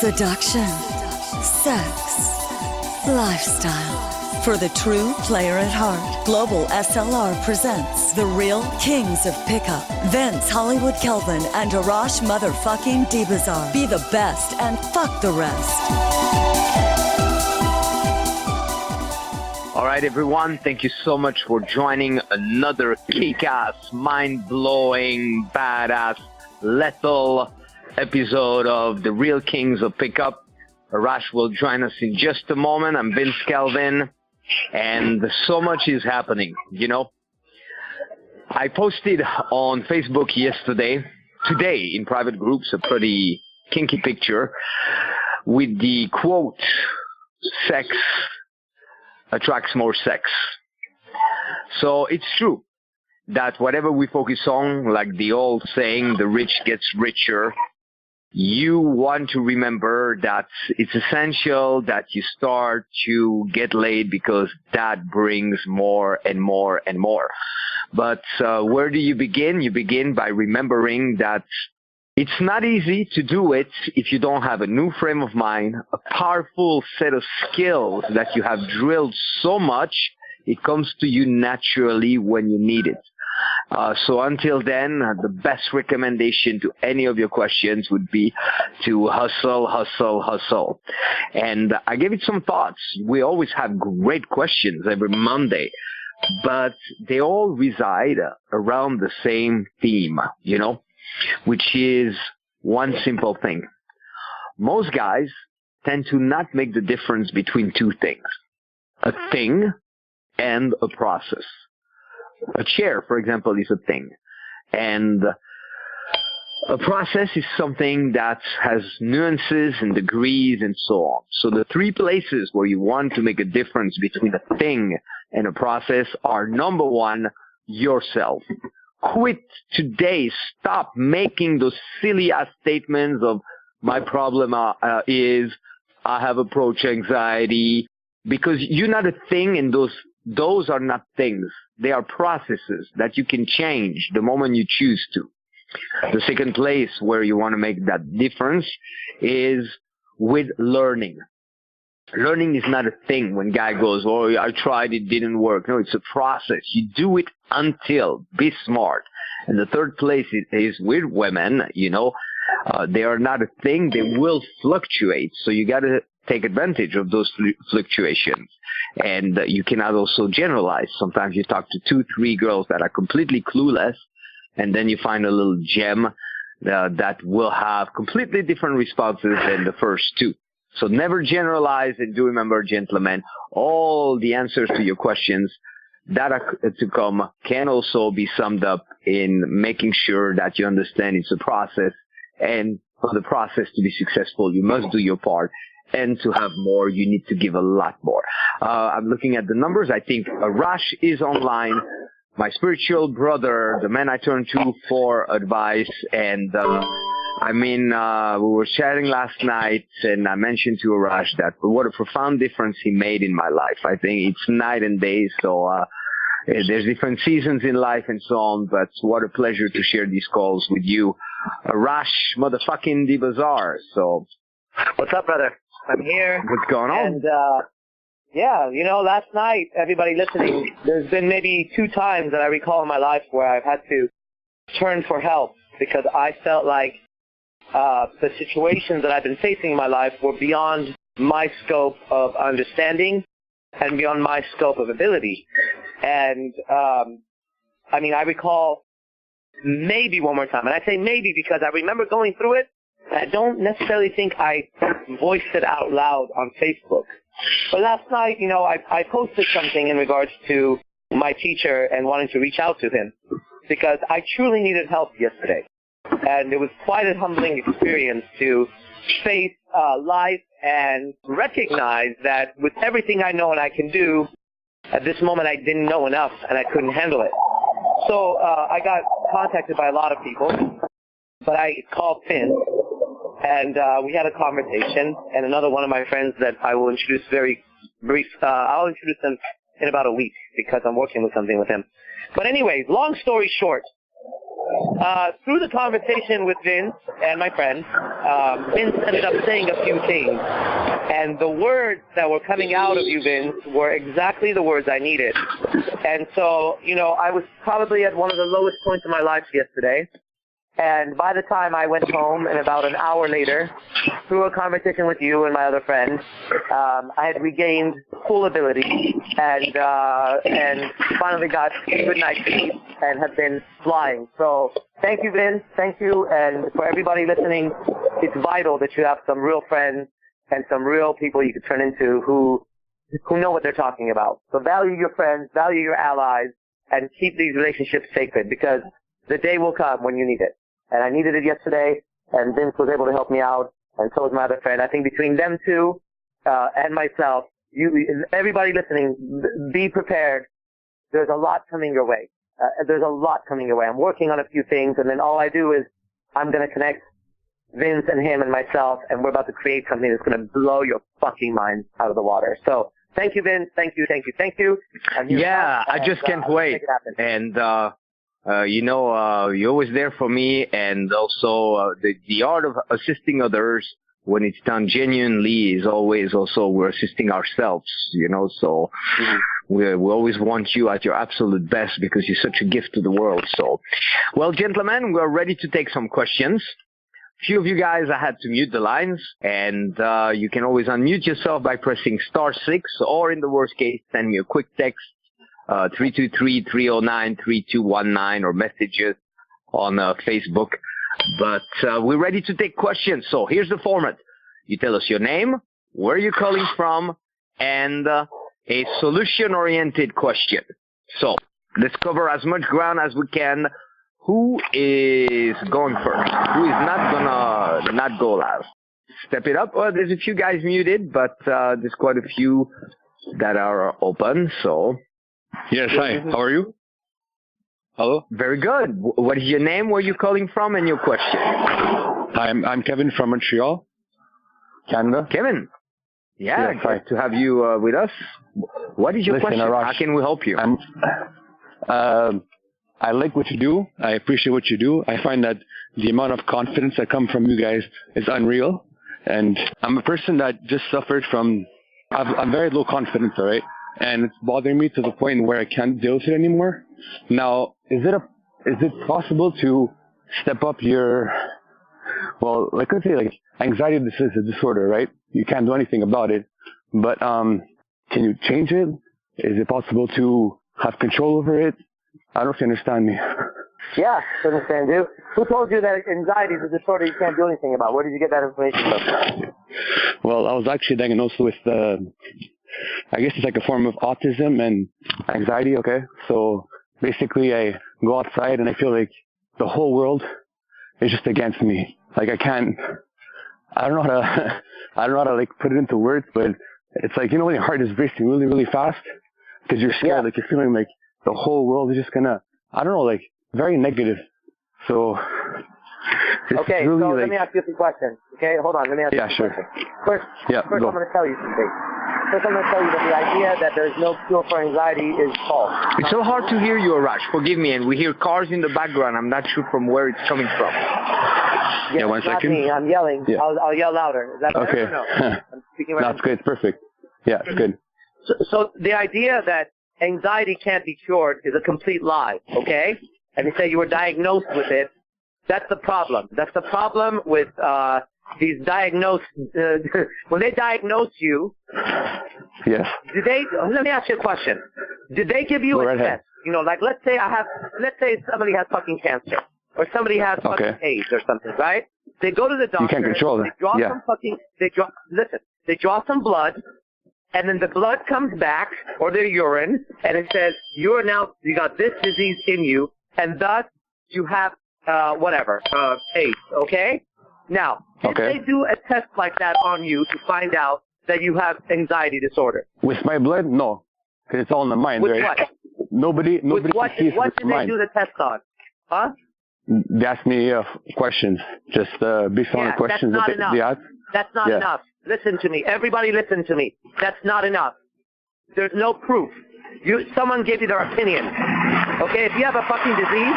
Seduction, sex, lifestyle. For the true player at heart, Global SLR presents The Real Kings of Pickup. Vince Hollywood Kelvin and Arash motherfucking Dibazar. Be the best and fuck the rest. All right, everyone. Thank you so much for joining another kick-ass, mind-blowing, badass, lethal episode of The Real Kings of Pickup. Arash will join us in just a moment. I'm Vince Kelvin, and so much is happening, you know. I posted on Facebook today in private groups, a pretty kinky picture with the quote, sex attracts more sex. So it's true that whatever we focus on, like the old saying, the rich gets richer, you want to remember that it's essential that you start to get laid because that brings more and more and more. But where do you begin? You begin by remembering that it's not easy to do it if you don't have a new frame of mind, a powerful set of skills that you have drilled so much, it comes to you naturally when you need it. So until then, the best recommendation to any of your questions would be to hustle, hustle, hustle. And I gave it some thoughts. We always have great questions every Monday, but they all reside around the same theme, you know, which is one simple thing. Most guys tend to not make the difference between two things, a thing and a process. A chair, for example, is a thing, and a process is something that has nuances and degrees and so on. So the three places where you want to make a difference between a thing and a process are, number one, yourself. Quit today. Stop making those silly-ass statements of, my problem is I have approach anxiety, because you're not a thing, and those are not things. They are processes that you can change the moment you choose to. The second place where you want to make that difference is with learning. Learning is not a thing when guy goes, oh, I tried, it didn't work. No, it's a process. You do it until. Be smart. And the third place is with women, you know. They are not a thing. They will fluctuate. So you got to take advantage of those fluctuations. And you cannot also generalize. Sometimes you talk to 2-3 girls that are completely clueless, and then you find a little gem that will have completely different responses than the first two. So never generalize, and do remember, gentlemen, all the answers to your questions that are to come can also be summed up in making sure that you understand it's a process, and for the process to be successful, you must do your part. And to have more, you need to give a lot more. I'm looking at the numbers. I think Arash is online, my spiritual brother, the man I turn to for advice. And we were chatting last night, and I mentioned to Arash that what a profound difference he made in my life. I think it's night and day, so there's different seasons in life and so on, but what a pleasure to share these calls with you. Arash motherfucking Dibazar. So, what's up, brother? I'm here. What's going on? And, last night, everybody listening, there's been maybe 2 times that I recall in my life where I've had to turn for help because I felt like the situations that I've been facing in my life were beyond my scope of understanding and beyond my scope of ability. And, I recall maybe one more time. And I say maybe because I remember going through it. I don't necessarily think I voiced it out loud on Facebook. But last night, I posted something in regards to my teacher and wanting to reach out to him because I truly needed help yesterday. And it was quite a humbling experience to face life and recognize that with everything I know and I can do, at this moment I didn't know enough and I couldn't handle it. So I got contacted by a lot of people, but I called Finn. And we had a conversation, and another one of my friends that I will introduce very brief. I'll introduce him in about a week because I'm working with something with him. But anyway, long story short, through the conversation with Vince and my friend, Vince ended up saying a few things. And the words that were coming out of you, Vince, were exactly the words I needed. And so, I was probably at one of the lowest points in my life yesterday. And by the time I went home, and about an hour later, through a conversation with you and my other friend, I had regained full ability and finally got good night's sleep and have been flying. So thank you, Vince. Thank you. And for everybody listening, it's vital that you have some real friends and some real people you can turn into who know what they're talking about. So value your friends, value your allies, and keep these relationships sacred, because the day will come when you need it. And I needed it yesterday, and Vince was able to help me out, and so was my other friend. I think between them two and myself, everybody listening, be prepared. There's a lot coming your way. There's a lot coming your way. I'm working on a few things, and then all I do is I'm going to connect Vince and him and myself, and we're about to create something that's going to blow your fucking mind out of the water. So thank you, Vince. Thank you. Yeah, I just can't wait. And you're always there for me, and also the art of assisting others when it's done genuinely is always also we're assisting ourselves, so we always want you at your absolute best because you're such a gift to the world. So, well, gentlemen, we're ready to take some questions. Few of you guys, I had to mute the lines, and you can always unmute yourself by pressing *6, or in the worst case, send me a quick text, 323-309-3219, or messages on Facebook. But we're ready to take questions. So here's the format. You tell us your name, where you're calling from, and a solution-oriented question. So let's cover as much ground as we can. Who is going first? Who is not gonna not go last? Step it up. Well, there's a few guys muted, but there's quite a few that are open. So yes, hi. How are you? Hello. Very good. What is your name? Where are you calling from? And your question? Hi, I'm Kevin from Montreal, Canada. Kevin. Yeah, yes, glad to have you with us. What is your question? Arash, how can we help you? I like what you do. I appreciate what you do. I find that the amount of confidence that comes from you guys is unreal. And I'm a person that just suffered from, I'm very low confidence, all right? And it's bothering me to the point where I can't deal with it anymore. Now, is it possible to step up your, well, like let's say like anxiety is a disorder, right? You can't do anything about it. But can you change it? Is it possible to have control over it? I don't know if you understand me. Yeah, I understand you. Who told you that anxiety is a disorder you can't do anything about? Where did you get that information from? Well, I was actually diagnosed with, I guess it's like a form of autism and anxiety, okay? So basically I go outside and I feel like the whole world is just against me. Like I don't know how to like put it into words, but it's like, when your heart is racing really, really fast because you're scared, like you're feeling like the whole world is just gonna, I don't know, like very negative. So, okay, really, so like, let me ask you a few questions. Okay, hold on, let me ask you a few questions. First, I'm going to tell you something. First, I'm going to tell you that the idea that there's no cure for anxiety is false. It's so hard to hear you, Arash. Forgive me, and we hear cars in the background. I'm not sure from where it's coming from. Yeah, 1 second. Not me. I'm yelling. Yeah. I'll yell louder. Is that better okay. or no? I'm speaking right That's good. It's perfect. Yeah, it's good. So the idea that anxiety can't be cured is a complete lie, okay? And they say you were diagnosed with it. That's the problem. That's the problem with these diagnosed. When they diagnose you, yes. Let me ask you a question. Did they give you a test? Like let's say somebody has fucking cancer, or somebody has fucking AIDS or something, right? They go to the doctor. You can't control it. They draw some blood. And then the blood comes back, or their urine, and it says, you got this disease in you, and thus you have, AIDS, okay? Now, did they do a test like that on you to find out that you have anxiety disorder? With my blood? No. Because it's all in the mind, with right? What? Nobody what can see what did they mind. do the test on? Huh? They asked me questions, just based on the questions that's not that enough. they asked. That's not enough. Listen to me. Everybody listen to me. That's not enough. There's no proof. Someone gave you their opinion. Okay, if you have a fucking disease,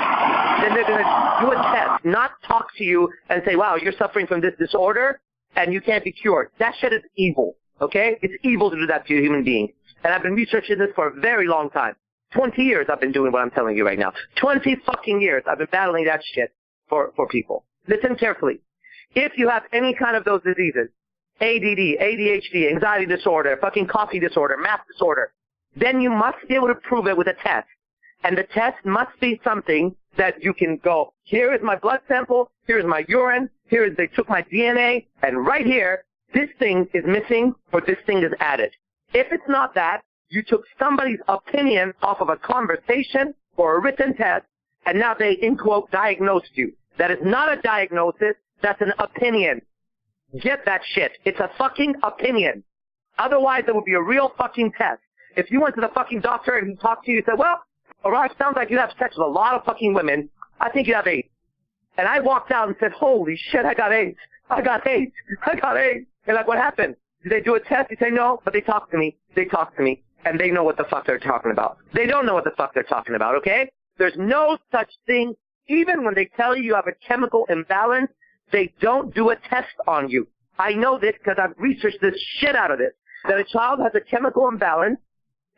then they're going to do a test, not talk to you and say, wow, you're suffering from this disorder and you can't be cured. That shit is evil. Okay? It's evil to do that to a human being. And I've been researching this for a very long time. 20 years I've been doing what I'm telling you right now. 20 fucking years I've been battling that shit for people. Listen carefully. If you have any kind of those diseases, ADD, ADHD, anxiety disorder, fucking coffee disorder, math disorder, then you must be able to prove it with a test. And the test must be something that you can go, here is my blood sample, here is my urine, they took my DNA, and right here, this thing is missing or this thing is added. If it's not that, you took somebody's opinion off of a conversation or a written test, and now they, in quote, diagnosed you. That is not a diagnosis, that's an opinion. Get that shit. It's a fucking opinion. Otherwise, it would be a real fucking test. If you went to the fucking doctor and he talked to you, you said, well, Arash, sounds like you have sex with a lot of fucking women. I think you have AIDS. And I walked out and said, holy shit, I got AIDS. I got AIDS. I got AIDS. They're like, what happened? Did they do a test? You say, no, but they talked to me. They talked to me. And they know what the fuck they're talking about. They don't know what the fuck they're talking about, okay? There's no such thing. Even when they tell you have a chemical imbalance, they don't do a test on you. I know this because I've researched this shit out of this. That a child has a chemical imbalance,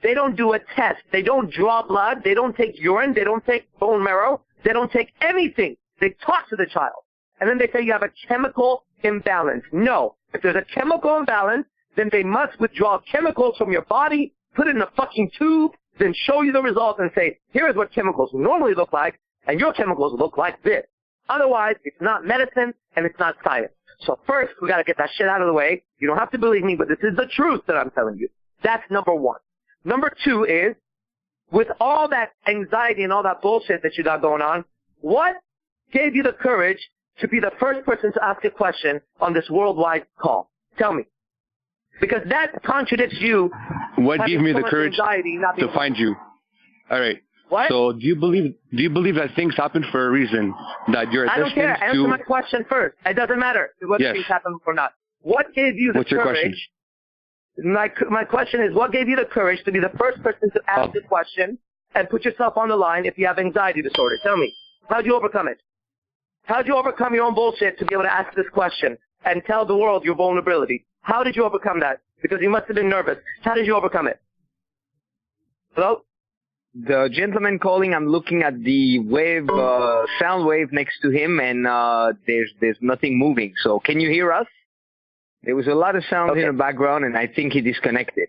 they don't do a test. They don't draw blood. They don't take urine. They don't take bone marrow. They don't take anything. They talk to the child. And then they say you have a chemical imbalance. No. If there's a chemical imbalance, then they must withdraw chemicals from your body, put it in a fucking tube, then show you the results and say, here is what chemicals normally look like, and your chemicals look like this. Otherwise, it's not medicine and it's not science. So first, we got to get that shit out of the way. You don't have to believe me, but this is the truth that I'm telling you. That's number one. Number two is, with all that anxiety and all that bullshit that you got going on, what gave you the courage to be the first person to ask a question on this worldwide call? Tell me. Because that contradicts you. What gave me the courage to find you? All right. What? So do you believe that things happen for a reason? That you're I don't care. Answer my question first. It doesn't matter whether things happen or not. What gave you the What's your question? My question is, what gave you the courage to be the first person to ask the question and put yourself on the line if you have anxiety disorder? Tell me. How'd you overcome it? How'd you overcome your own bullshit to be able to ask this question and tell the world your vulnerability? How did you overcome that? Because you must have been nervous. How did you overcome it? Hello? The gentleman calling, I'm looking at the wave, sound wave next to him, and there's nothing moving. So can you hear us? There was a lot of sound in the background, and I think he disconnected.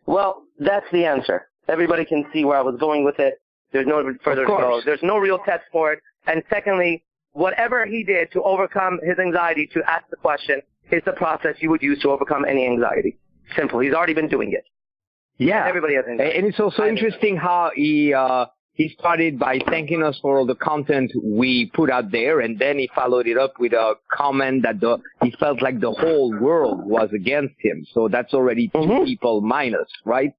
Well, that's the answer. Everybody can see where I was going with it. There's no further to go. There's no real test for it. And secondly, whatever he did to overcome his anxiety to ask the question is the process you would use to overcome any anxiety. Simple. He's already been doing it. Yeah. Everybody has anxiety. And it's also interesting how he started by thanking us for all the content we put out there, and then he followed it up with a comment that he felt like the whole world was against him. So that's already two people minus, right?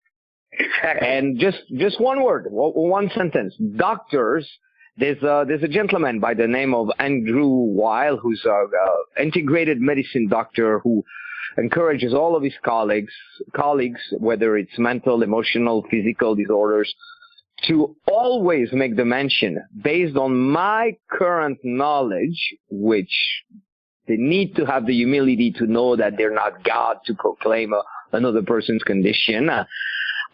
Exactly. And just one word, one sentence. Doctors, there's a gentleman by the name of Andrew Weil, who's a integrated medicine doctor who encourages all of his colleagues, whether it's mental, emotional, physical disorders, to always make the mention, based on my current knowledge, which they need to have the humility to know that they're not God to proclaim another person's condition.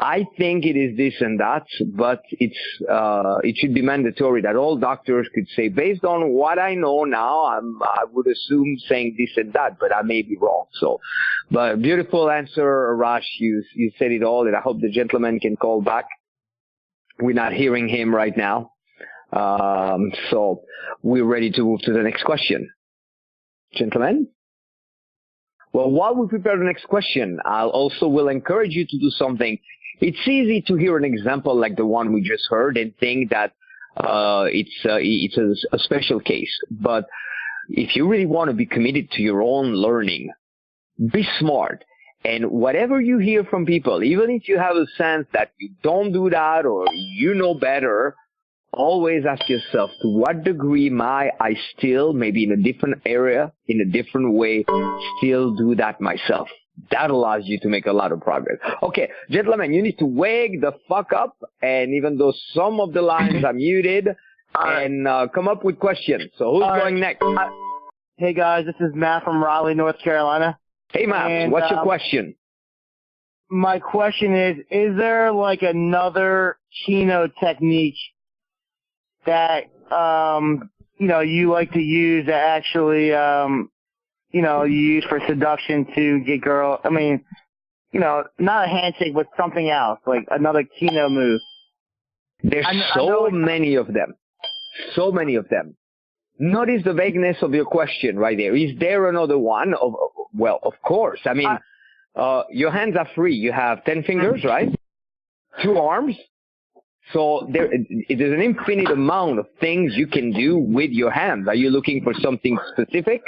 I think it is this and that, but it should be mandatory that all doctors could say, based on what I know now, I would assume saying this and that, but I may be wrong. So, but beautiful answer, Arash. You said it all, and I hope the gentleman can call back. We're not hearing him right now. So we're ready to move to the next question. Gentlemen? Well, while we prepare the next question, will encourage you to do something. It's easy to hear an example like the one we just heard and think that it's a special case. But if you really want to be committed to your own learning, be smart. And whatever you hear from people, even if you have a sense that you don't do that or you know better, always ask yourself, to what degree I still, maybe in a different area, in a different way, still do that myself? That allows you to make a lot of progress. Okay, gentlemen, you need to wake the fuck up, and even though some of the lines are muted, and come up with questions. So who's going next? Hey guys, this is Matt from Raleigh, North Carolina. Hey Matt, what's your question? My question is there like another Chino technique that, you like to use that actually, you use for seduction to get girl? I mean, not a handshake, but something else, like another Chino move. There's so many of them. So many of them. Notice the vagueness of your question right there. Is there another one? Well, of course. I mean, your hands are free. You have 10 fingers, right? 2 arms. So there's an infinite amount of things you can do with your hands. Are you looking for something specific?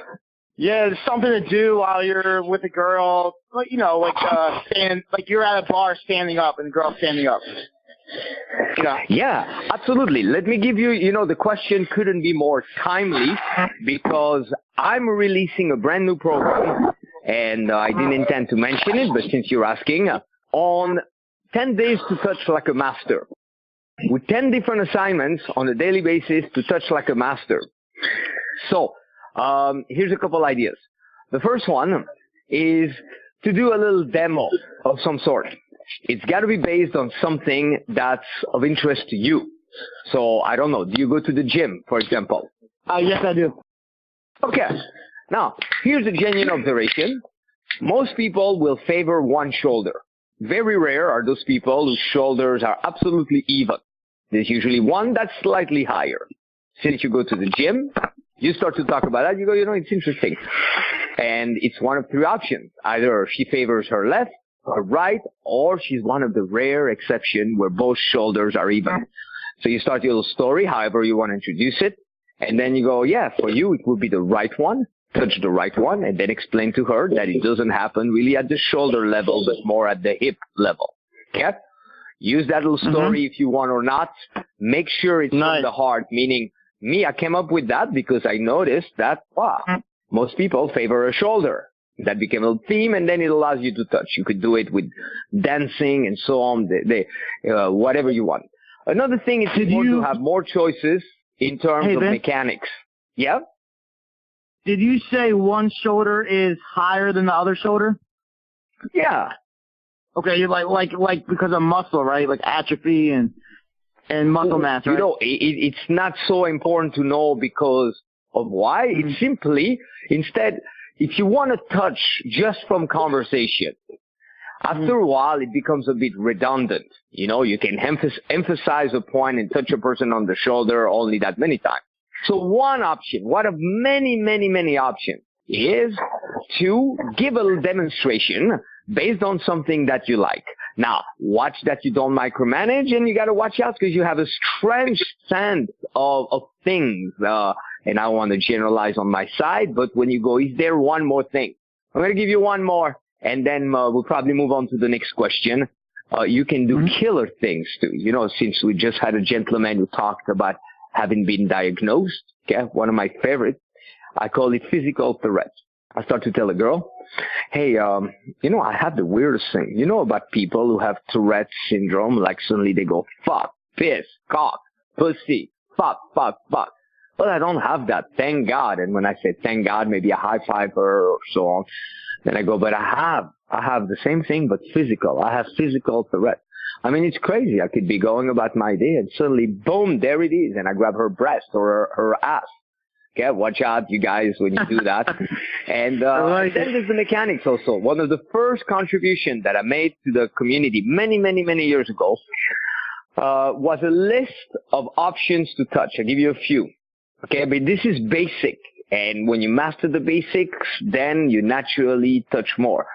Yeah, there's something to do while you're with a girl, like you're at a bar standing up and the girl's standing up. Yeah, absolutely. Let me give you, the question couldn't be more timely because I'm releasing a brand new program, and I didn't intend to mention it, but since you're asking, on 10 days to touch like a master, with 10 different assignments on a daily basis to touch like a master. So, here's a couple ideas. The first one is to do a little demo of some sort. It's got to be based on something that's of interest to you. So, I don't know, do you go to the gym, for example? Yes, I do. Okay. Now, here's a genuine observation. Most people will favor one shoulder. Very rare are those people whose shoulders are absolutely even. There's usually one that's slightly higher. Since you go to the gym, you start to talk about that, you go, it's interesting. And it's one of 3 options. Either she favors her left, her right, or she's one of the rare exceptions where both shoulders are even. So you start your little story, however you want to introduce it, and then you go, yeah, for you it will be the right one, touch the right one, and then explain to her that it doesn't happen really at the shoulder level, but more at the hip level. Okay? Use that little story if you want or not. Make sure it's from the heart, meaning, me, I came up with that because I noticed that, most people favor a shoulder. That became a theme, and then it allows you to touch. You could do it with dancing and so on, whatever you want. Another thing is to have more choices in terms of mechanics. Yeah? Did you say one shoulder is higher than the other shoulder? Yeah. Okay, you're like because of muscle, right? Like atrophy and muscle mass, right? It's not so important to know because of why. It's simply, instead, if you want to touch just from conversation, after a while it becomes a bit redundant. You can emphasize a point and touch a person on the shoulder only that many times. So one option, one of many, many, many options, is to give a demonstration based on something that you like. Now, watch that you don't micromanage, and you got to watch out because you have a strange sense of things. And I want to generalize on my side, but when you go, is there one more thing? I'm going to give you one more, and then we'll probably move on to the next question. You can do killer things too. Since we just had a gentleman who talked about having been diagnosed, okay, one of my favorites, I call it physical threat. I start to tell a girl, hey, I have the weirdest thing. About people who have Tourette syndrome, like suddenly they go, fuck, piss, cock, pussy, fuck. Well, I don't have that, thank God. And when I say thank God, maybe I high five her or so on. Then I go, but I have the same thing, but physical. I have physical threat. I mean, it's crazy. I could be going about my day and suddenly, boom, there it is. And I grab her breast or her ass. Okay, watch out, you guys, when you do that. And then there's the mechanics also. One of the first contributions that I made to the community many, many, many years ago was a list of options to touch. I'll give you a few. Okay, but this is basic. And when you master the basics, then you naturally touch more.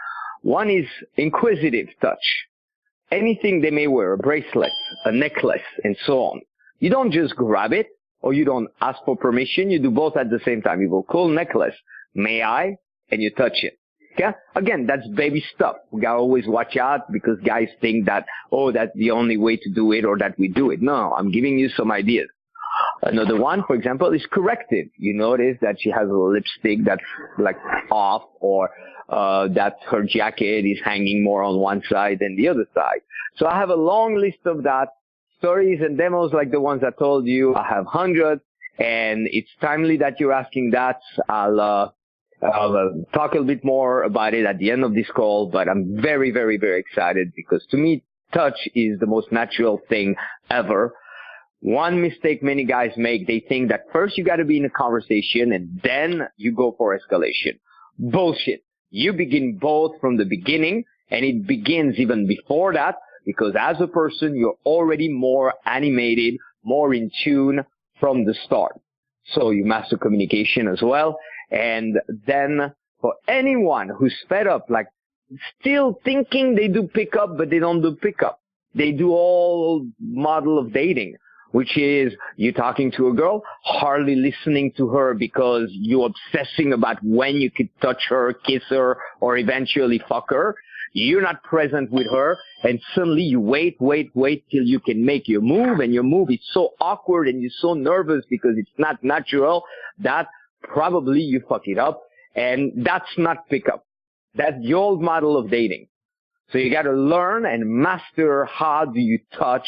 One is inquisitive touch. Anything they may wear, a bracelet, a necklace, and so on. You don't just grab it, or you don't ask for permission. You do both at the same time. You go, cool necklace, may I? And you touch it. Okay? Again, that's baby stuff. We gotta always watch out because guys think that, that's the only way to do it or that we do it. No, I'm giving you some ideas. Another one, for example, is corrective. You notice that she has a lipstick that's like off, or that her jacket is hanging more on one side than the other side. So I have a long list of that. Stories and demos like the ones I told you, I have hundreds, and it's timely that you're asking that. I'll talk a little bit more about it at the end of this call, but I'm very, very, very excited because to me, touch is the most natural thing ever. One mistake many guys make, they think that first you got to be in a conversation and then you go for escalation. Bullshit. You begin both from the beginning, and it begins even before that, because as a person, you're already more animated, more in tune from the start. So you master communication as well. And then for anyone who's fed up, like still thinking they do pickup, but they don't do pickup. They do all model of dating, which is you talking to a girl, hardly listening to her because you're obsessing about when you could touch her, kiss her, or eventually fuck her. You're not present with her, and suddenly you wait till you can make your move, and your move is so awkward and you're so nervous because it's not natural that probably you fuck it up, and that's not pickup. That's the old model of dating. So you got to learn and master how do you touch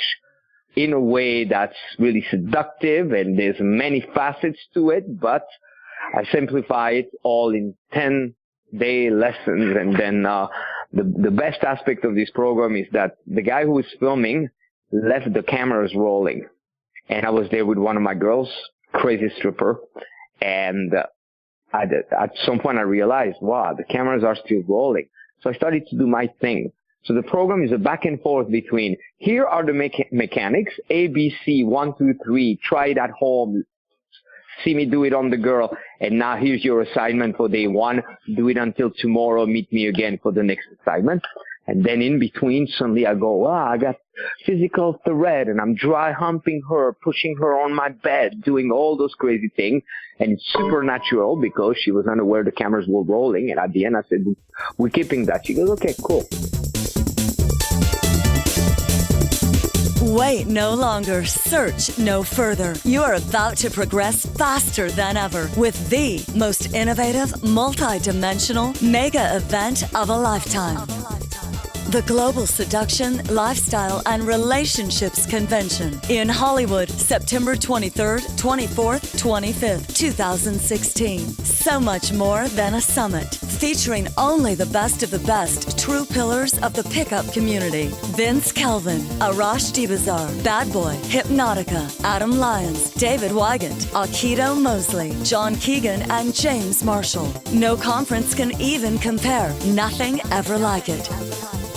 in a way that's really seductive, and there's many facets to it, but I simplify it all in 10-day lessons. And then the best aspect of this program is that the guy who was filming left the cameras rolling, and I was there with one of my girls, crazy stripper, and at some point I realized, wow, the cameras are still rolling. So I started to do my thing. So the program is a back and forth between, here are the mechanics, A, B, C, 1, 2, 3, try it at home, see me do it on the girl, and now here's your assignment for day one, do it until tomorrow, meet me again for the next assignment. And then in between, suddenly I go, I got physical threat, and I'm dry humping her, pushing her on my bed, doing all those crazy things. And it's super natural because she was unaware the cameras were rolling. And at the end, I said, we're keeping that. She goes, okay, cool. Wait no longer. Search no further. You are about to progress faster than ever with the most innovative, multi-dimensional mega event of a lifetime. The Global Seduction, Lifestyle, and Relationships Convention in Hollywood, September 23rd, 24th, 25th, 2016. So much more than a summit, featuring only the best of the best true pillars of the pickup community. Vince Kelvin, Arash Dibazar, Bad Boy, Hypnotica, Adam Lyons, David Wygant, Akito Mosley, John Keegan, and James Marshall. No conference can even compare. Nothing ever like it.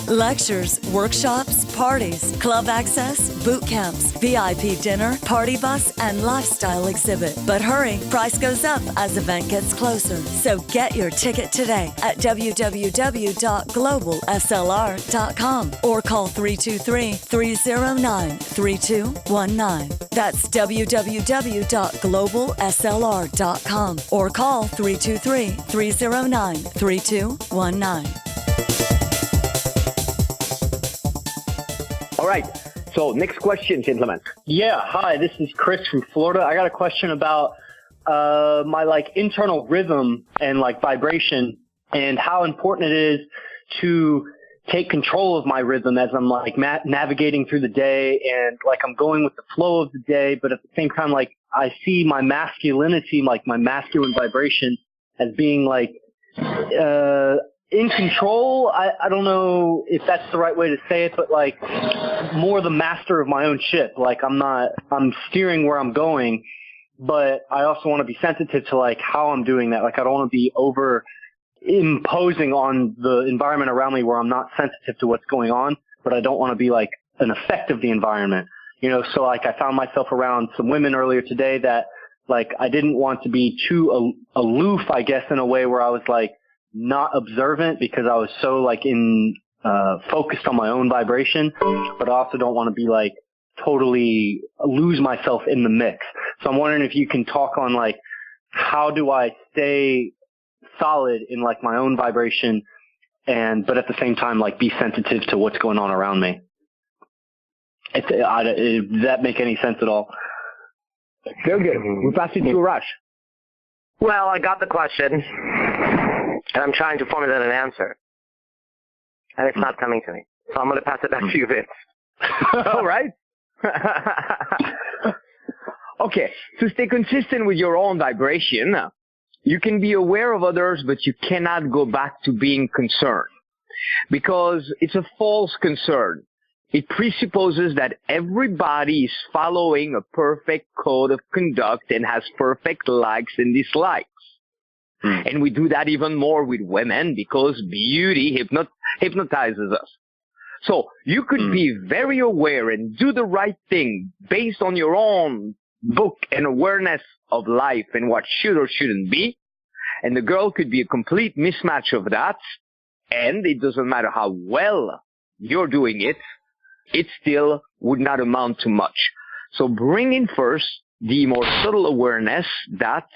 Lectures, workshops, parties, club access, boot camps, VIP dinner, party bus, and lifestyle exhibit. But hurry, price goes up as event gets closer. So get your ticket today at www.globalslr.com or call 323-309-3219. That's www.globalslr.com or call 323-309-3219. All right. So next question, gentlemen. Yeah. Hi, this is Chris from Florida. I got a question about my internal rhythm and vibration, and how important it is to take control of my rhythm as I'm navigating through the day, and I'm going with the flow of the day, but at the same time I see my masculinity, my masculine vibration as being in control. I don't know if that's the right way to say it, but more the master of my own ship. I'm steering where I'm going, but I also want to be sensitive to how I'm doing that. I don't want to be over imposing on the environment around me where I'm not sensitive to what's going on, but I don't want to be an effect of the environment. So I found myself around some women earlier today that I didn't want to be too aloof, I guess, in a way where I was not observant because I was so focused on my own vibration, but I also don't want to be totally lose myself in the mix. So I'm wondering if you can talk on how do I stay solid in my own vibration, but at the same time be sensitive to what's going on around me. Does that make any sense at all? Very good. We'll pass it to Arash. Well, I got the question, and I'm trying to formulate an answer, and it's not coming to me. So I'm going to pass it back to you, Vince. All right. Okay. To stay consistent with your own vibration, you can be aware of others, but you cannot go back to being concerned because it's a false concern. It presupposes that everybody is following a perfect code of conduct and has perfect likes and dislikes. And we do that even more with women because beauty hypnotizes us. So you could be very aware and do the right thing based on your own book and awareness of life and what should or shouldn't be. And the girl could be a complete mismatch of that. And it doesn't matter how well you're doing it, it still would not amount to much. So bring in first the more subtle awareness that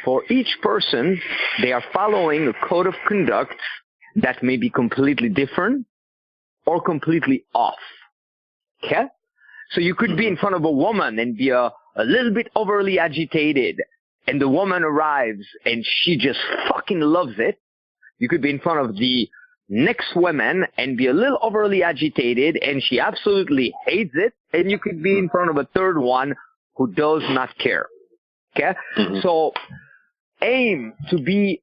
for each person, they are following a code of conduct that may be completely different or completely off. Okay? So you could be in front of a woman and be a little bit overly agitated, and the woman arrives and she just fucking loves it. You could be in front of the next woman and be a little overly agitated and she absolutely hates it, and you could be in front of a third one who does not care. Okay? So aim to be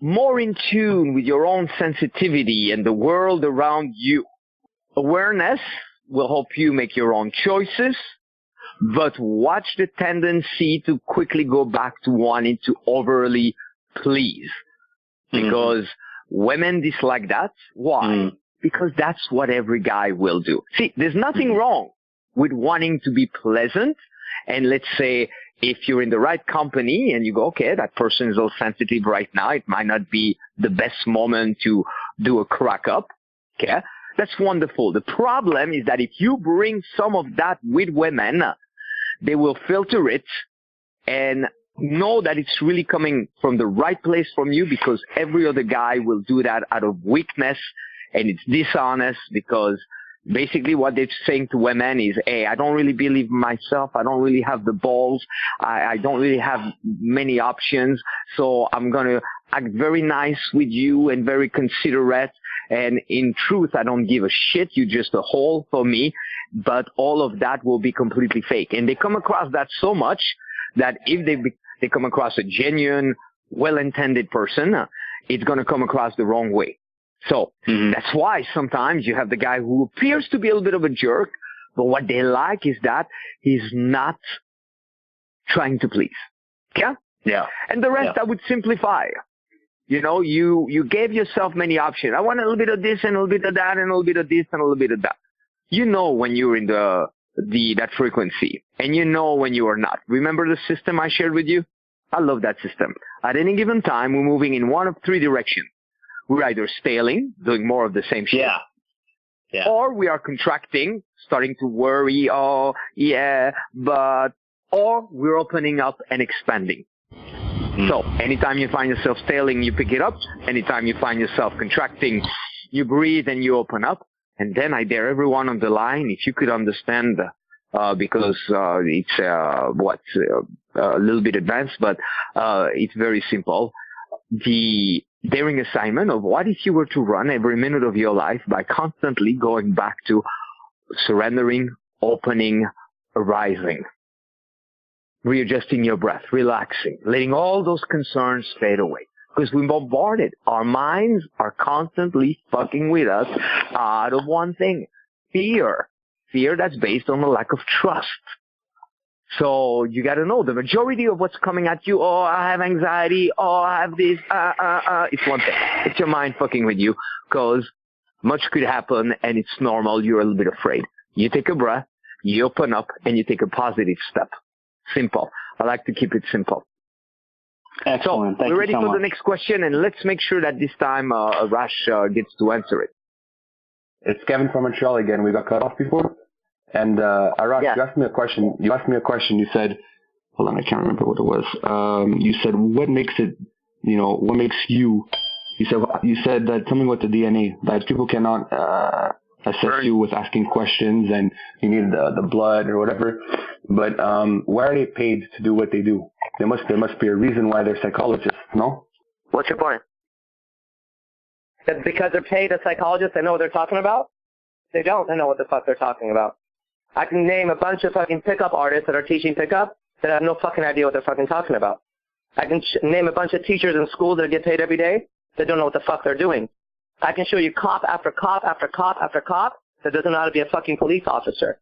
more in tune with your own sensitivity and the world around you. Awareness will help you make your own choices, but watch the tendency to quickly go back to wanting to overly please. Because women dislike that. Why? Because that's what every guy will do. See, there's nothing wrong with wanting to be pleasant. And let's say if you're in the right company and you go, okay, that person is all sensitive right now, it might not be the best moment to do a crack up. Okay? That's wonderful. The problem is that if you bring some of that with women, they will filter it and know that it's really coming from the right place from you, because every other guy will do that out of weakness, and it's dishonest because basically what they're saying to women is, hey, I don't really believe in myself. I don't really have the balls. I don't really have many options. So I'm going to act very nice with you and very considerate. And in truth, I don't give a shit. You're just a hole for me. But all of that will be completely fake. And they come across that so much that if they come across a genuine, well-intended person, it's going to come across the wrong way. So that's why sometimes you have the guy who appears to be a little bit of a jerk, but what they like is that he's not trying to please. Yeah? Yeah. And the rest I would simplify. You know, you gave yourself many options. I want a little bit of this and a little bit of that and a little bit of this and a little bit of that. You know when you're in that frequency, and you know when you are not. Remember the system I shared with you? I love that system. At any given time, we're moving in one of three directions. We're either staling, doing more of the same shit. Yeah. Or we are contracting, starting to worry, or we're opening up and expanding. So anytime you find yourself staling, you pick it up. Anytime you find yourself contracting, you breathe and you open up. And then I dare everyone on the line, if you could understand, because it's a little bit advanced, but it's very simple. The daring assignment of what if you were to run every minute of your life by constantly going back to surrendering, opening, arising, readjusting your breath, relaxing, letting all those concerns fade away. Because we're bombarded. Our minds are constantly fucking with us out of one thing: fear. Fear that's based on a lack of trust. So you got to know the majority of what's coming at you. Oh, I have anxiety. Oh, I have this. It's one thing. It's your mind fucking with you, because much could happen and it's normal. You're a little bit afraid. You take a breath, you open up, and you take a positive step. Simple. I like to keep it simple. Excellent. So Thank we're ready you so for much. the next question, and let's make sure that this time Arash gets to answer it. It's Kevin from Montreal again. We got cut off before. And Arash, you asked me a question. You said, hold on, I can't remember what it was. You said, what makes it, what makes you? You said that something with the DNA, that people cannot assess you with asking questions and you need the blood or whatever. But why are they paid to do what they do? There must be a reason why they're psychologists, no? What's your point? That because they're paid as psychologists, they know what they're talking about? They don't. They know what the fuck they're talking about. I can name a bunch of fucking pickup artists that are teaching pickup that have no fucking idea what they're fucking talking about. I can name a bunch of teachers in school that get paid every day that don't know what the fuck they're doing. I can show you cop after cop after cop after cop that doesn't know how to be a fucking police officer.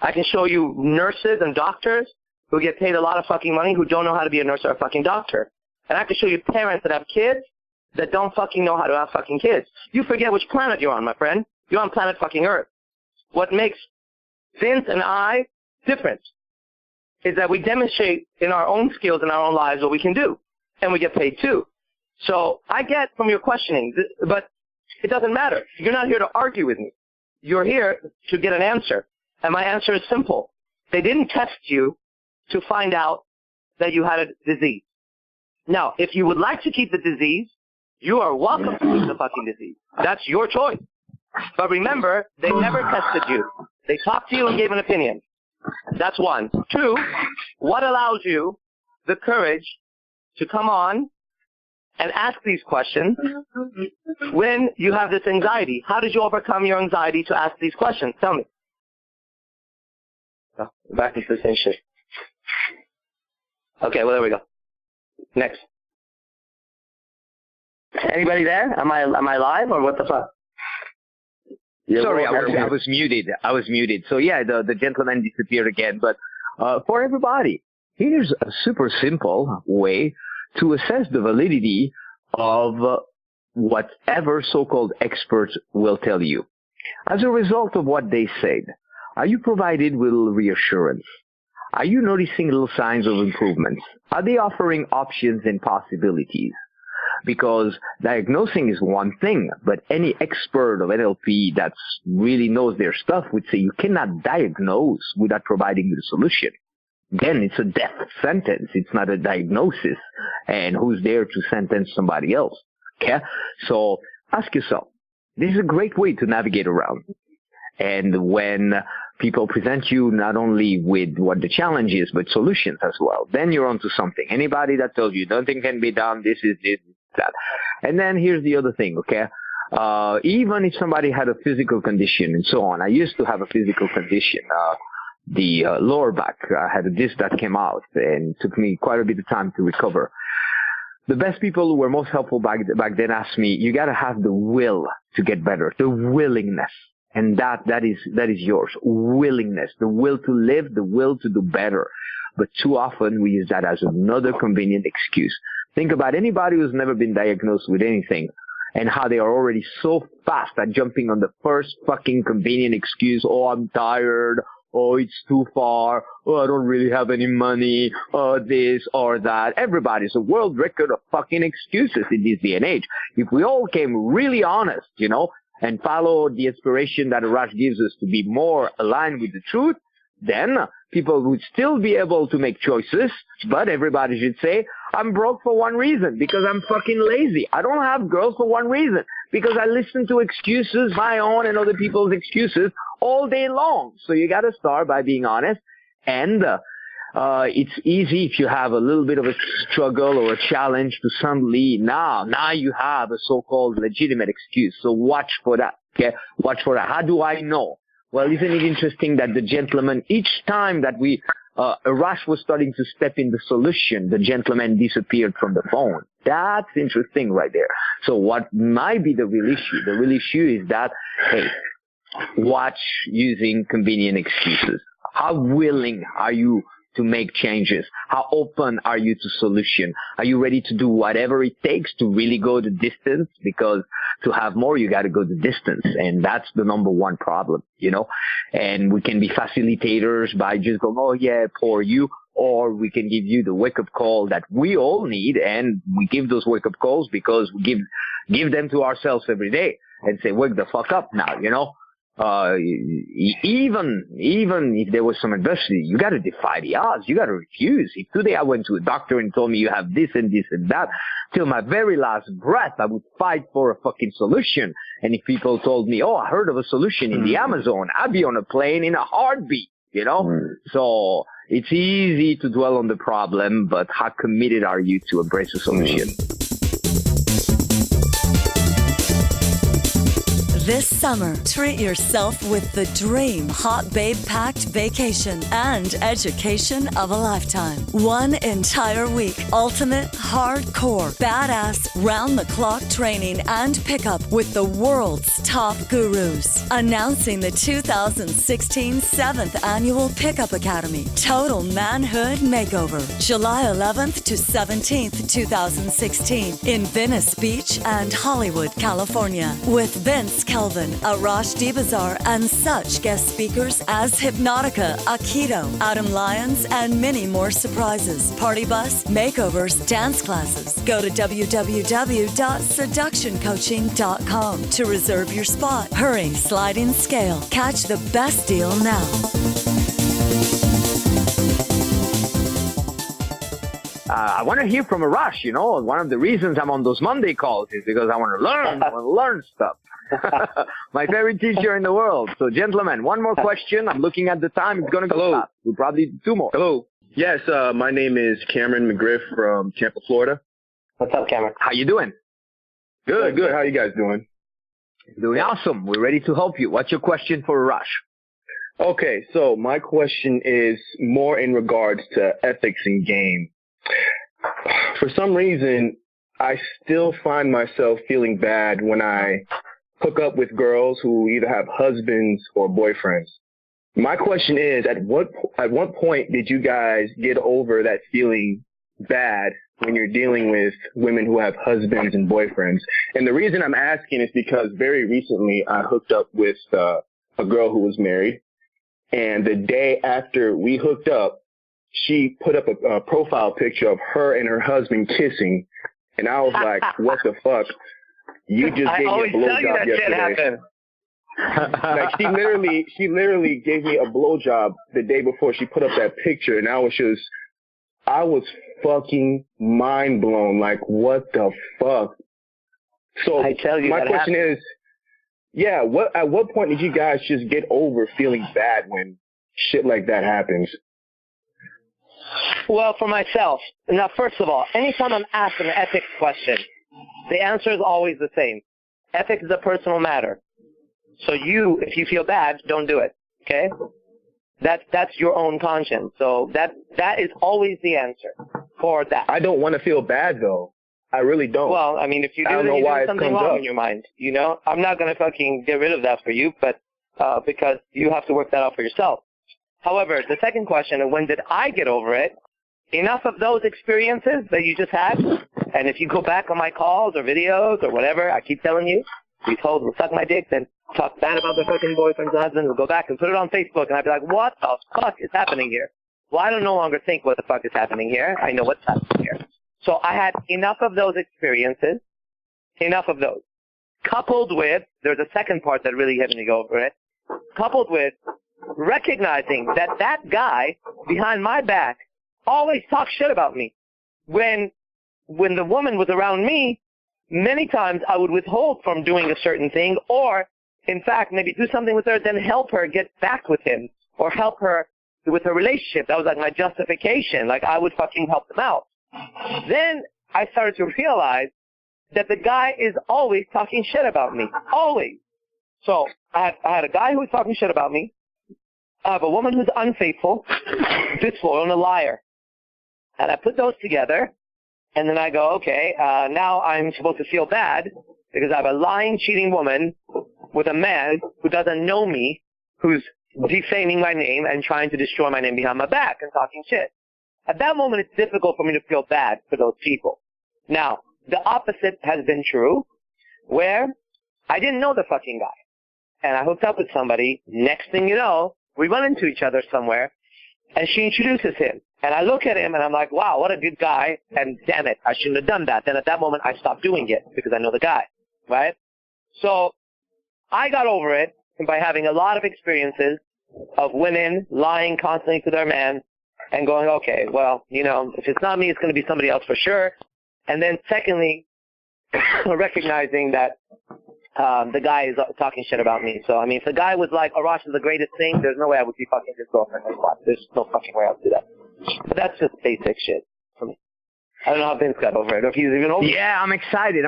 I can show you nurses and doctors who get paid a lot of fucking money who don't know how to be a nurse or a fucking doctor. And I can show you parents that have kids that don't fucking know how to have fucking kids. You forget which planet you're on, my friend. You're on planet fucking Earth. What makes Vince and I different is that we demonstrate in our own skills in our own lives what we can do. And we get paid too. So I get from your questioning, but it doesn't matter. You're not here to argue with me. You're here to get an answer. And my answer is simple. They didn't test you to find out that you had a disease. Now, if you would like to keep the disease, you are welcome to keep the fucking disease. That's your choice. But remember, they never tested you. They talked to you and gave an opinion. That's one. Two, what allows you the courage to come on and ask these questions when you have this anxiety? How did you overcome your anxiety to ask these questions? Tell me. Oh, back into the same shit. Okay, well, there we go. Next. Anybody there? Am I live or what the fuck? Sorry, I was muted. So yeah, the gentleman disappeared again. But for everybody, here's a super simple way to assess the validity of whatever so-called experts will tell you. As a result of what they said, are you provided with reassurance? Are you noticing little signs of improvements? Are they offering options and possibilities? Because diagnosing is one thing, but any expert of NLP that really knows their stuff would say you cannot diagnose without providing the solution. Then it's a death sentence. It's not a diagnosis. And who's there to sentence somebody else? Okay? So ask yourself, this is a great way to navigate around. And when people present you not only with what the challenge is, but solutions as well, then you're onto something. Anybody that tells you nothing can be done, this is that. And then here's the other thing, okay? Even if somebody had a physical condition and so on, I used to have a physical condition, the lower back. I had a disc that came out and it took me quite a bit of time to recover. The best people who were most helpful back then asked me, you got to have the will to get better, the willingness. And that is yours. Willingness, the will to live, the will to do better. But too often we use that as another convenient excuse. Think about anybody who's never been diagnosed with anything and how they are already so fast at jumping on the first fucking convenient excuse. Oh, I'm tired. Oh, it's too far. Oh, I don't really have any money. Oh, this or that. Everybody's a world record of fucking excuses in this day and age. If we all came really honest, and follow the inspiration that Arash gives us to be more aligned with the truth, then people would still be able to make choices, but everybody should say, I'm broke for one reason, because I'm fucking lazy. I don't have girls for one reason, because I listen to excuses, my own and other people's excuses, all day long. So you gotta start by being honest, and it's easy if you have a little bit of a struggle or a challenge to suddenly, now you have a so-called legitimate excuse. So watch for that, okay? Watch for that. How do I know? Well, isn't it interesting that the gentleman, each time that Arash was starting to step in the solution, the gentleman disappeared from the phone. That's interesting right there. So what might be the real issue? The real issue is that, hey, watch using convenient excuses. How willing are you to make changes? How open are you to solution? Are you ready to do whatever it takes to really go the distance? Because to have more, you got to go the distance. And that's the number one problem, And we can be facilitators by just going, oh yeah, poor you. Or we can give you the wake-up call that we all need. And we give those wake-up calls because we give them to ourselves every day and say, wake the fuck up now, Even if there was some adversity, you got to defy the odds. You got to refuse. If today I went to a doctor and told me you have this and this and that, till my very last breath, I would fight for a fucking solution. And if people told me, oh, I heard of a solution in the Amazon, I'd be on a plane in a heartbeat, you know? So it's easy to dwell on the problem, but how committed are you to embrace a solution? This summer, treat yourself with the dream hot babe-packed vacation and education of a lifetime. One entire week, ultimate, hardcore, badass, round-the-clock training and pickup with the world's top gurus. Announcing the 2016 7th Annual Pickup Academy Total Manhood Makeover, July 11th to 17th, 2016, in Venice Beach and Hollywood, California, with Vince Kelvin, Arash Dibazar, and such guest speakers as Hypnotica, Aikido, Adam Lyons, and many more surprises. Party bus, makeovers, dance classes. Go to www.seductioncoaching.com to reserve your spot. Hurry, sliding scale. Catch the best deal now. I want to hear from Arash. You know, one of the reasons I'm on those Monday calls is because I want to learn stuff. My favorite teacher in the world. So, gentlemen, one more question. I'm looking at the time. It's going to go fast. We'll probably do two more. Hello. Yes, my name is Cameron McGriff from Tampa, Florida. What's up, Cameron? How you doing? Good. How you guys doing? Doing awesome. We're ready to help you. What's your question for Arash? Okay, so my question is more in regards to ethics in game. For some reason, I still find myself feeling bad when I hook up with girls who either have husbands or boyfriends. My question is, at what point did you guys get over that feeling bad when you're dealing with women who have husbands and boyfriends? And the reason I'm asking is because very recently I hooked up with a girl who was married, and the day after we hooked up, she put up a profile picture of her and her husband kissing, and I was like, what the fuck? You just gave me a blowjob yesterday. Like she literally gave me a blowjob the day before she put up that picture, and I was fucking mind blown. Like, what the fuck? So I tell you, my question is, at what point did you guys just get over feeling bad when shit like that happens? Well, for myself, now, first of all, anytime I'm asked an ethics question, the answer is always the same. Ethics is a personal matter. So if you feel bad, don't do it. Okay? That's your own conscience. So that is always the answer for that. I don't want to feel bad, though. I really don't. Well, I mean, if you do, then you do something wrong in your mind. You know, I'm not going to fucking get rid of that for you, but because you have to work that out for yourself. However, the second question, when did I get over it? Enough of those experiences that you just had, and if you go back on my calls or videos or whatever, I keep telling you, be told to suck my dick, then talk bad about their fucking boyfriend's husband, we'll go back and put it on Facebook, and I'd be like, what the fuck is happening here? Well, I don't no longer think what the fuck is happening here. I know what's happening here. So I had enough of those experiences, enough of those. Coupled with, there's a second part that really hit me to go over it, coupled with recognizing that that guy behind my back always talks shit about me. When the woman was around me, many times I would withhold from doing a certain thing, or in fact maybe do something with her, then help her get back with him, or help her with her relationship. That was like my justification. Like I would fucking help them out. Then I started to realize that the guy is always talking shit about me. Always. So I had a guy who was talking shit about me. I have a woman who's unfaithful, disloyal, and a liar. And I put those together, and then I go, okay, now I'm supposed to feel bad because I have a lying, cheating woman with a man who doesn't know me, who's defaming my name and trying to destroy my name behind my back and talking shit. At that moment, it's difficult for me to feel bad for those people. Now, the opposite has been true, where I didn't know the fucking guy. And I hooked up with somebody. Next thing you know, we run into each other somewhere, and she introduces him. And I look at him, and I'm like, wow, what a good guy, and damn it, I shouldn't have done that. Then at that moment, I stopped doing it because I know the guy, right? So I got over it by having a lot of experiences of women lying constantly to their man and going, okay, well, you know, if it's not me, it's going to be somebody else for sure. And then secondly, recognizing that the guy is talking shit about me. So, I mean, if the guy was like, Arash is the greatest thing, there's no way I would be fucking his girlfriend. There's no fucking way I would do that. But that's just basic shit for me. I don't know how Vince got over it, or if he's even over it. Yeah, I'm excited.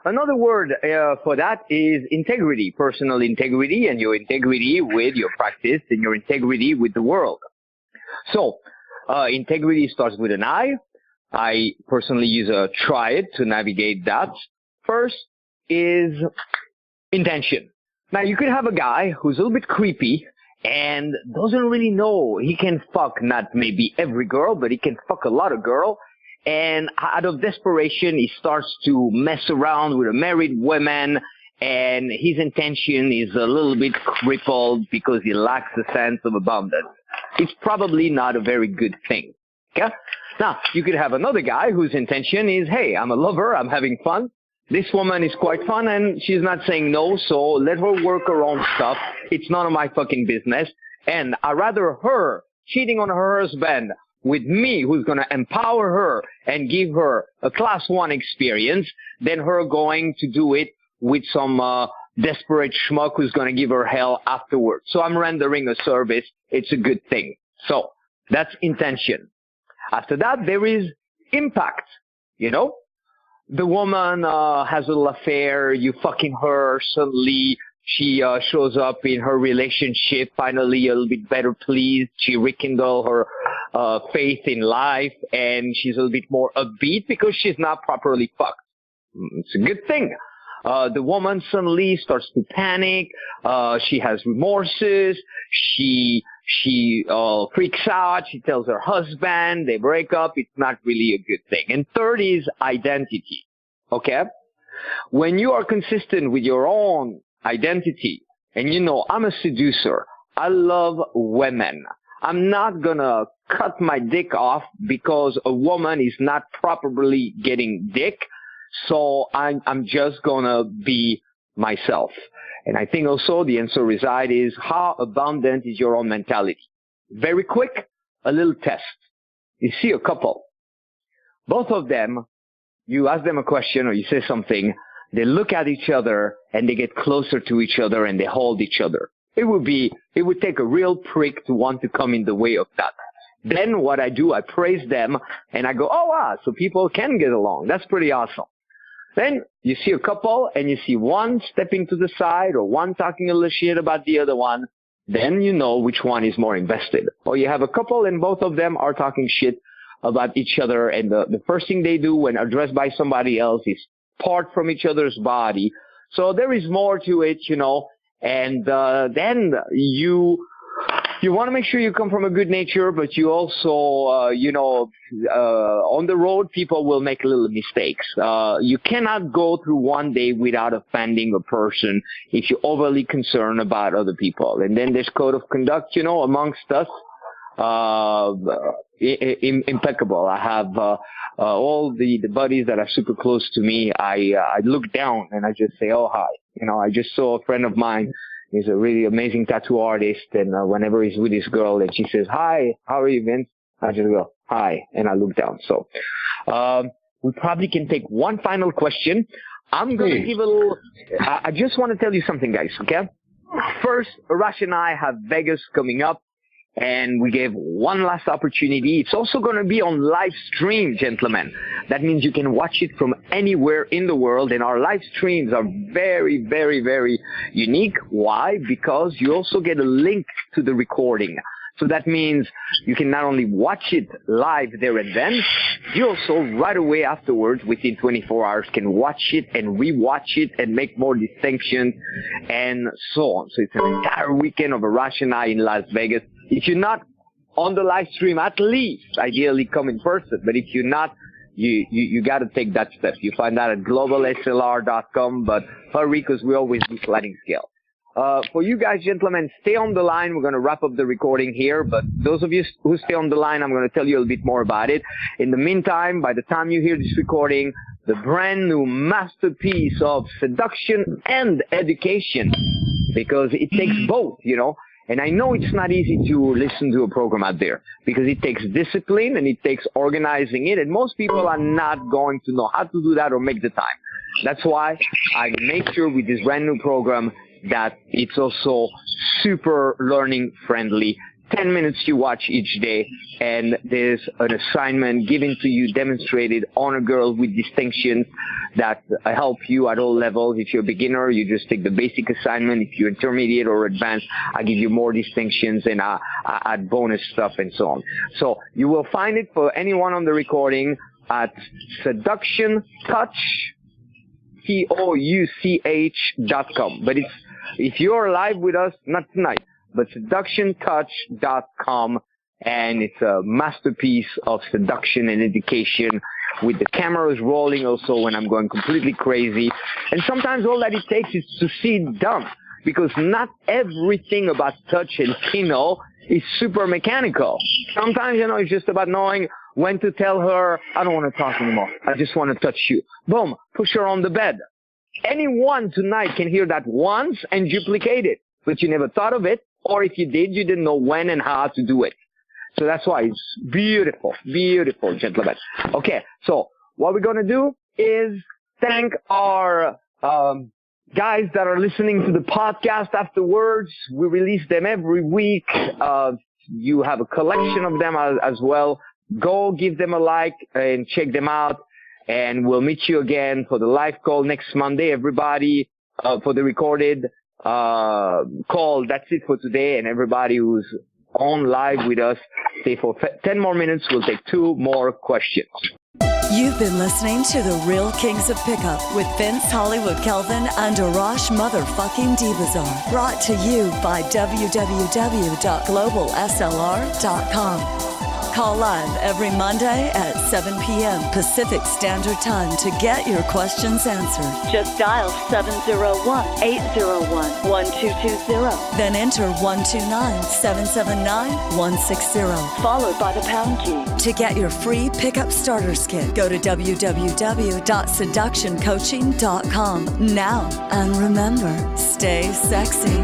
Another word for that is integrity, personal integrity, and your integrity with your practice and your integrity with the world. So, integrity starts with an I. I personally use a triad to navigate that. First is intention. Now, you could have a guy who's a little bit creepy and doesn't really know. He can fuck not maybe every girl, but he can fuck a lot of girls. And out of desperation, he starts to mess around with a married woman, and his intention is a little bit crippled because he lacks a sense of abundance. It's probably not a very good thing. Okay? Now, you could have another guy whose intention is, hey, I'm a lover, I'm having fun. This woman is quite fun, and she's not saying no, so let her work her own stuff. It's none of my fucking business. And I'd rather her cheating on her husband with me, who's going to empower her and give her a class 1 experience, than her going to do it with some desperate schmuck who's going to give her hell afterwards. So I'm rendering a service. It's a good thing. So that's intention. After that, there is impact. You know, the woman has a little affair. You fucking her. Suddenly she shows up in her relationship, finally a little bit better pleased. She rekindle her faith in life, and she's a little bit more upbeat because she's not properly fucked. It's a good thing. The woman suddenly starts to panic. She has remorses. She freaks out. She tells her husband. They break up. It's not really a good thing. And third is identity. Okay? When you are consistent with your own identity, and you know, I'm a seducer. I love women. I'm not gonna cut my dick off because a woman is not properly getting dick. So I'm just gonna be myself. And I think also the answer resides is how abundant is your own mentality. Very quick, a little test. You see a couple. Both of them, you ask them a question or you say something, they look at each other and they get closer to each other and they hold each other. It would take a real prick to want to come in the way of that. Then what I do, I praise them and I go, oh wow, so people can get along. That's pretty awesome. Then you see a couple and you see one stepping to the side or one talking a little shit about the other one. Then you know which one is more invested. Or you have a couple and both of them are talking shit about each other, and the first thing they do when addressed by somebody else is part from each other's body. So there is more to it, you know. And then you want to make sure you come from a good nature, but you also, on the road, people will make little mistakes. You cannot go through one day without offending a person if you're overly concerned about other people. And then there's code of conduct, you know, amongst us. Impeccable. I have all the buddies that are super close to me. I look down and I just say, oh, hi. You know, I just saw a friend of mine. He's a really amazing tattoo artist, and whenever he's with his girl and she says, hi, how are you, Vince? I just go, hi, and I look down. So we probably can take one final question. I'm going to give a little, I just want to tell you something, guys, okay? First, Arash and I have Vegas coming up, and we gave one last opportunity. It's also going to be on live stream, gentlemen. That means you can watch it from anywhere in the world, and our live streams are very, very, very unique. Why? Because you also get a link to the recording. So that means you can not only watch it live there and then, you also right away afterwards, within 24 hours, can watch it and rewatch it and make more distinctions and so on. So it's an entire weekend of Arash and I in Las Vegas. If you're not on the live stream, at least ideally come in person. But if you're not, you got to take that step. You find that at globalslr.com, but hurry because we always do sliding scale. For you guys, gentlemen, stay on the line. We're going to wrap up the recording here, but those of you who stay on the line, I'm going to tell you a little bit more about it. In the meantime, by the time you hear this recording, the brand new masterpiece of seduction and education because it takes both, you know. And I know it's not easy to listen to a program out there because it takes discipline and it takes organizing it. And most people are not going to know how to do that or make the time. That's why I make sure with this brand new program that it's also super learning friendly. 10 minutes you watch each day, and there's an assignment given to you, demonstrated on a girl with distinctions that help you at all levels. If you're a beginner, you just take the basic assignment. If you're intermediate or advanced, I give you more distinctions and I add bonus stuff and so on. So you will find it for anyone on the recording at Seduction Touch, TOUCH.com. But if you're live with us, not tonight, but seductiontouch.com, and it's a masterpiece of seduction and education with the cameras rolling also when I'm going completely crazy. And sometimes all that it takes is to see it done, because not everything about touch and Kino is super mechanical. Sometimes, you know, it's just about knowing when to tell her, I don't want to talk anymore. I just want to touch you. Boom, push her on the bed. Anyone tonight can hear that once and duplicate it, but you never thought of it. Or if you did, you didn't know when and how to do it. So that's why it's beautiful, beautiful, gentlemen. Okay, so what we're going to do is thank our guys that are listening to the podcast afterwards. We release them every week. You have a collection of them as well. Go give them a like and check them out. And we'll meet you again for the live call next Monday, everybody, for the recorded call. That's it for today, and everybody who's on live with us, stay for 10 more minutes. We'll take 2 more questions. You've been listening to The Real Kings of Pickup with Vince Hollywood Kelvin and Arash motherfucking Dibazar. Brought to you by www.globalslr.com. Call live every Monday at 7 p.m. Pacific Standard Time to get your questions answered. Just dial 701-801-1220. Then enter 129-779-160, followed by the pound key. To get your free pickup starter kit, go to www.seductioncoaching.com now. And remember, stay sexy.